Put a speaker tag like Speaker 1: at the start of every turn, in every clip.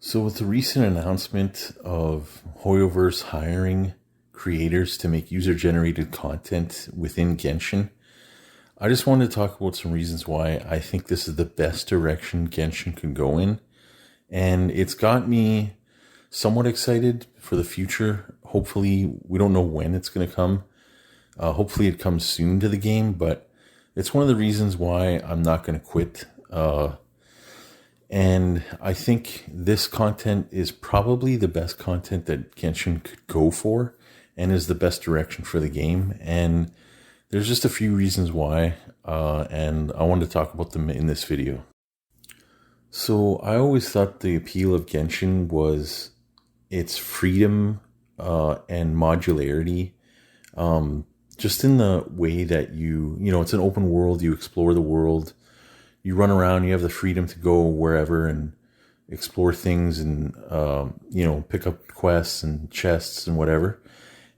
Speaker 1: So, with the recent announcement of Hoyoverse hiring creators to make user generated content within Genshin, I just wanted to talk about some reasons why I think this is the best direction Genshin could go in. And it's got me somewhat excited for the future. Hopefully, we don't know when it's going to come. Hopefully, it comes soon to the game, but it's one of the reasons why I'm not going to quit. And I think this content is probably the best content that Genshin could go for and is the best direction for the game. And there's just a few reasons why, and I wanted to talk about them in this video. So I always thought the appeal of Genshin was its freedom and modularity. Just in the way that it's an open world, you explore the world, you run around, you have the freedom to go wherever and explore things and, pick up quests and chests and whatever.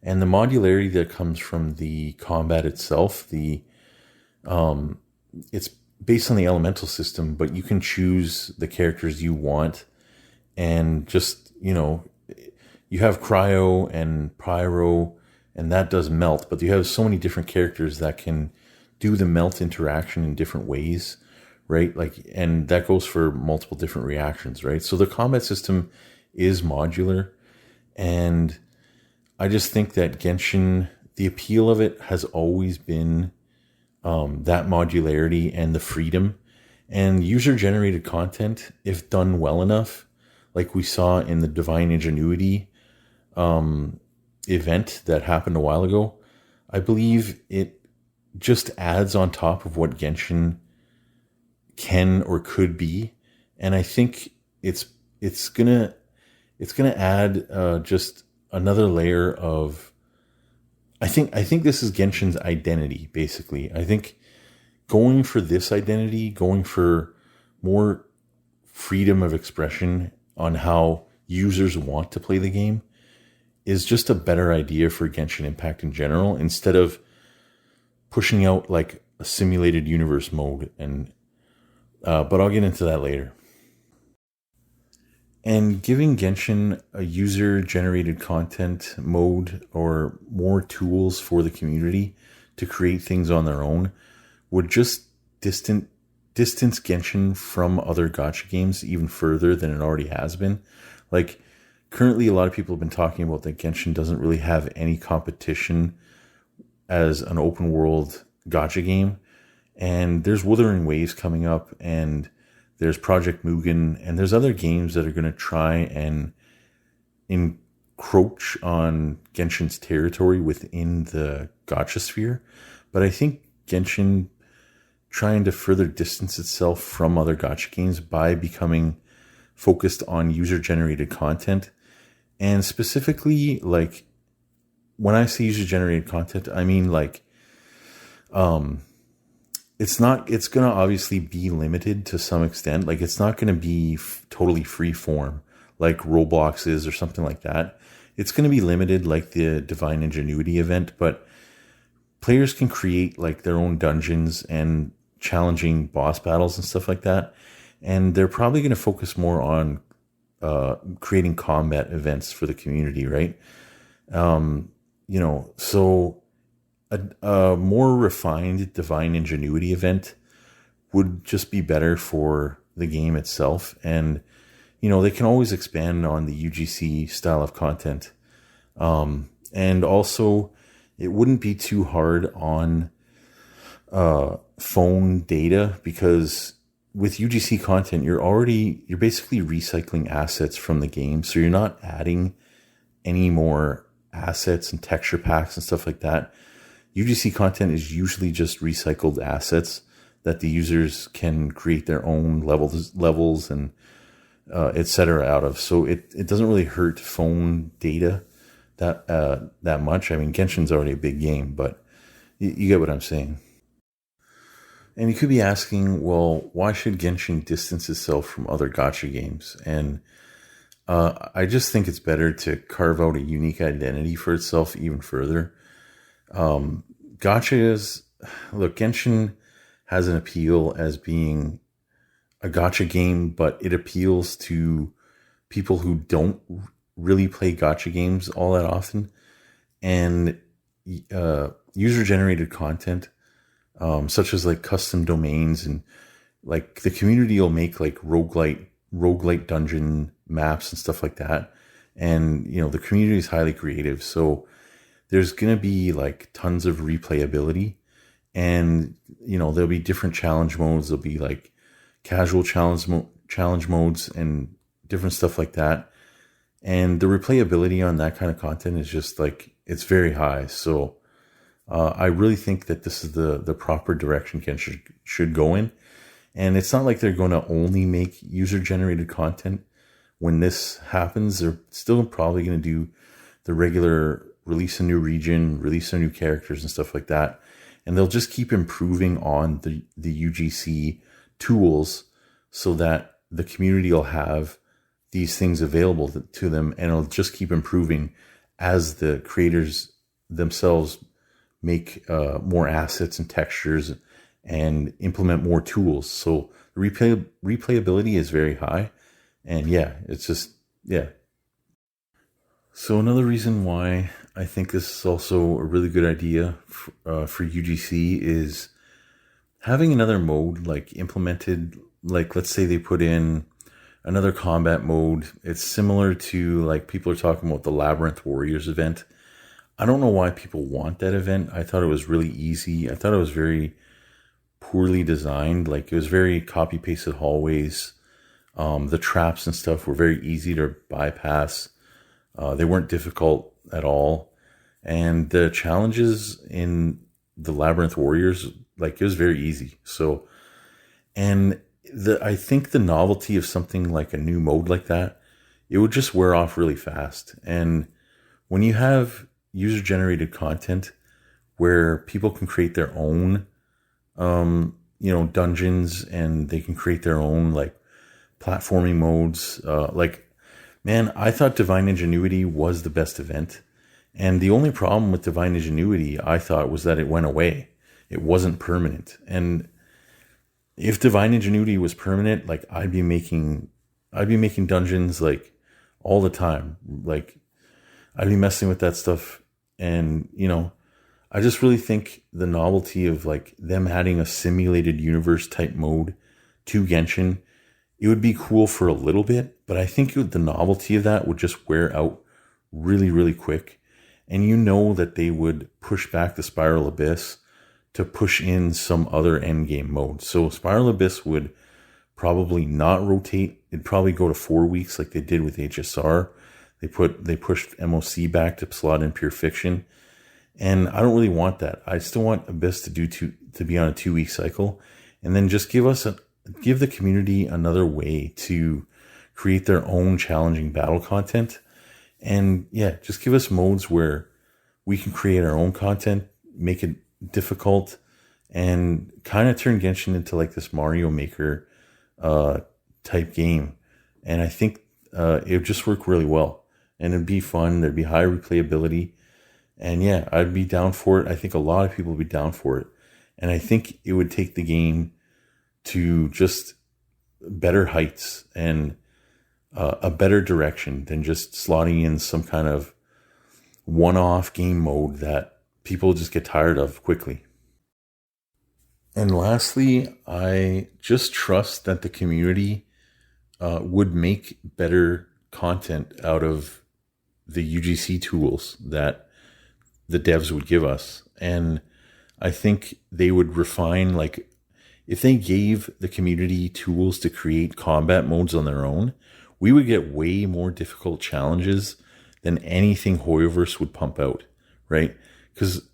Speaker 1: And the modularity that comes from the combat itself, it's based on the elemental system, but you can choose the characters you want. And just, you have cryo and pyro, and that does melt, but you have so many different characters that can do the melt interaction in different ways. Right? And that goes for multiple different reactions, right? So the combat system is modular. And I just think that Genshin, the appeal of it has always been that modularity and the freedom. And user-generated content, if done well enough, like we saw in the Divine Ingenuity event that happened a while ago, I believe it just adds on top of what Genshin can or could be, and I think it's gonna add just another layer of. I think this is Genshin's identity, basically. I think going for this identity, going for more freedom of expression on how users want to play the game, is just a better idea for Genshin Impact in general, instead of pushing out like a simulated universe mode but I'll get into that later. And giving Genshin a user-generated content mode or more tools for the community to create things on their own would just distance Genshin from other gacha games even further than it already has been. Like, currently a lot of people have been talking about that Genshin doesn't really have any competition as an open world gacha game. And there's Wuthering Waves coming up, and there's Project Mugen, and there's other games that are going to try and encroach on Genshin's territory within the gacha sphere. But I think Genshin trying to further distance itself from other gacha games by becoming focused on user-generated content. And specifically, like, when I say user-generated content, I mean it's going to obviously be limited to some extent. Like, it's not going to be totally free form like Roblox is or something like that. It's going to be limited like the Divine Ingenuity event, but players can create like their own dungeons and challenging boss battles and stuff like that. And they're probably going to focus more on creating combat events for the community, right? So a more refined Divine Ingenuity event would just be better for the game itself. And, they can always expand on the UGC style of content. And also, it wouldn't be too hard on phone data, because with UGC content, you're basically recycling assets from the game. So you're not adding any more assets and texture packs and stuff like that. UGC content is usually just recycled assets that the users can create their own levels and etc. out of. So it doesn't really hurt phone data that much. I mean, Genshin's already a big game, but you get what I'm saying. And you could be asking, well, why should Genshin distance itself from other gacha games? And I just think it's better to carve out a unique identity for itself even further. Genshin has an appeal as being a gacha game, but it appeals to people who don't really play gacha games all that often, and user generated content, such as like custom domains, and like the community will make like roguelite dungeon maps and stuff like that. And the community is highly creative, so there's gonna be like tons of replayability. And there'll be different challenge modes. There'll be like casual challenge modes and different stuff like that. And the replayability on that kind of content is just like, it's very high. So I really think that this is the proper direction Genshin should go in. And it's not like they're going to only make user generated content. When this happens, they're still probably going to do the regular release a new region, release a new characters and stuff like that. And they'll just keep improving on the UGC tools so that the community will have these things available to them, and it'll just keep improving as the creators themselves make more assets and textures and implement more tools. So the replayability is very high. And yeah, it's just, yeah. So another reason why I think this is also a really good idea for UGC is having another mode like implemented. Like, let's say they put in another combat mode. It's similar to, like, people are talking about the Labyrinth Warriors event. I don't know why people want that event. I thought it was really easy. I thought it was very poorly designed. Like, it was very copy pasted hallways. The traps and stuff were very easy to bypass. They weren't difficult at all. And the challenges in the Labyrinth Warriors, like, it was very easy. So, and I think the novelty of something like a new mode like that, it would just wear off really fast. And when you have user generated content where people can create their own, dungeons, and they can create their own like platforming modes, man, I thought Divine Ingenuity was the best event. And the only problem with Divine Ingenuity, I thought, was that it went away. It wasn't permanent. And if Divine Ingenuity was permanent, like, I'd be making dungeons like all the time. Like, I'd be messing with that stuff. And, I just really think the novelty of like them adding a simulated universe type mode to Genshin, it would be cool for a little bit, but I think the novelty of that would just wear out really, really quick. And that they would push back the Spiral Abyss to push in some other endgame mode. So Spiral Abyss would probably not rotate. It'd probably go to 4 weeks like they did with HSR. They pushed MOC back to slot in Pure Fiction. And I don't really want that. I still want Abyss to be on a 2-week cycle, and then just give the community another way to create their own challenging battle content. And yeah, just give us modes where we can create our own content, make it difficult, and kind of turn Genshin into like this Mario Maker type game. And I think it would just work really well, and it'd be fun. There'd be high replayability. And yeah, I'd be down for it. I think a lot of people would be down for it. And I think it would take the game to just better heights and a better direction than just slotting in some kind of one-off game mode that people just get tired of quickly. And lastly, I just trust that the community would make better content out of the UGC tools that the devs would give us. And I think they would refine, like, if they gave the community tools to create combat modes on their own, we would get way more difficult challenges than anything Hoyoverse would pump out, right? Because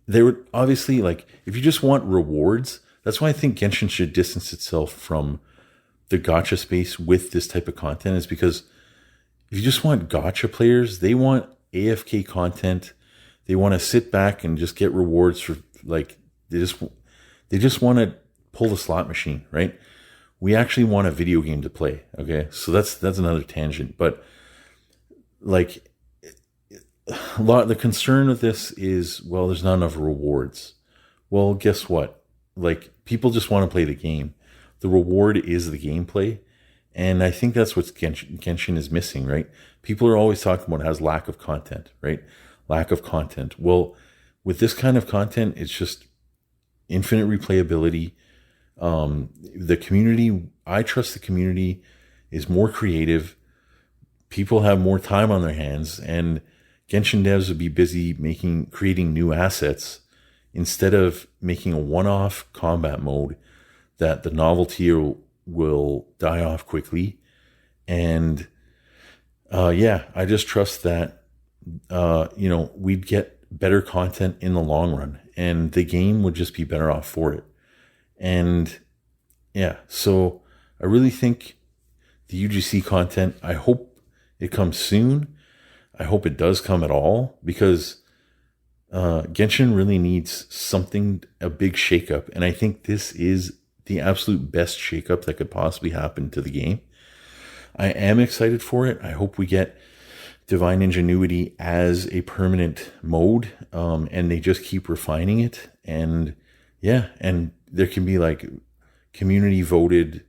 Speaker 1: they would obviously, like, if you just want rewards, that's why I think Genshin should distance itself from the gacha space with this type of content, is because if you just want gacha players, they want AFK content. They want to sit back and just get rewards for, like, they just want to pull the slot machine, right? We actually want a video game to play. Okay. So that's another tangent, but like the concern of this is, well, there's not enough rewards. Well, guess what? Like, people just want to play the game. The reward is the gameplay. And I think that's what Genshin is missing, right? People are always talking about it has lack of content, right? Lack of content. Well, with this kind of content, it's just infinite replayability. The community, I trust the community is more creative. People have more time on their hands, and Genshin devs would be busy creating new assets instead of making a one-off combat mode that the novelty will die off quickly. And yeah, I just trust that we'd get better content in the long run, and the game would just be better off for it. And yeah, so I really think the UGC content, I hope it comes soon. I hope it does come at all, because Genshin really needs a big shakeup. And I think this is the absolute best shakeup that could possibly happen to the game. I am excited for it. I hope we get Divine Ingenuity as a permanent mode, and they just keep refining it. And yeah, and there can be like community voted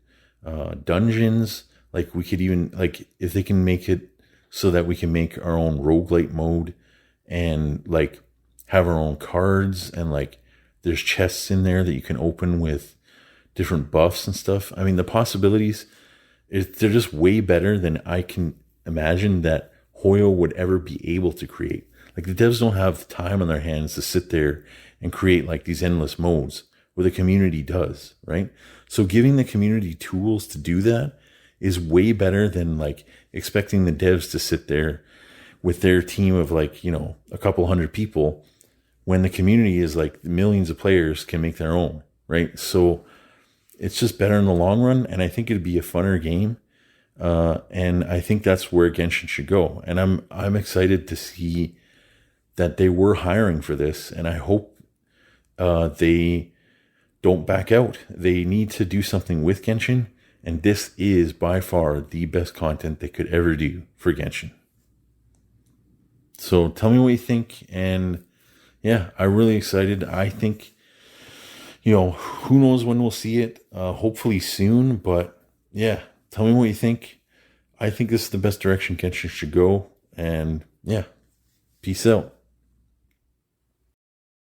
Speaker 1: dungeons. Like we could even, like, if they can make it so that we can make our own roguelite mode and like have our own cards, and like there's chests in there that you can open with different buffs and stuff. I mean, the possibilities, they're just way better than I can imagine that Hoyo would ever be able to create. Like, the devs don't have time on their hands to sit there and create like these endless modes, where the community does, right? So giving the community tools to do that is way better than like expecting the devs to sit there with their team of like, a couple hundred people, when the community is like millions of players can make their own, right? So it's just better in the long run, and I think it'd be a funner game. And I think that's where Genshin should go. And I'm excited to see that they were hiring for this, and I hope they don't back out. They need to do something with Genshin, and this is by far the best content they could ever do for Genshin. So tell me what you think, and yeah, I'm really excited. I think, who knows when we'll see it, hopefully soon, but yeah, tell me what you think. I think this is the best direction Genshin should go, and yeah, peace out.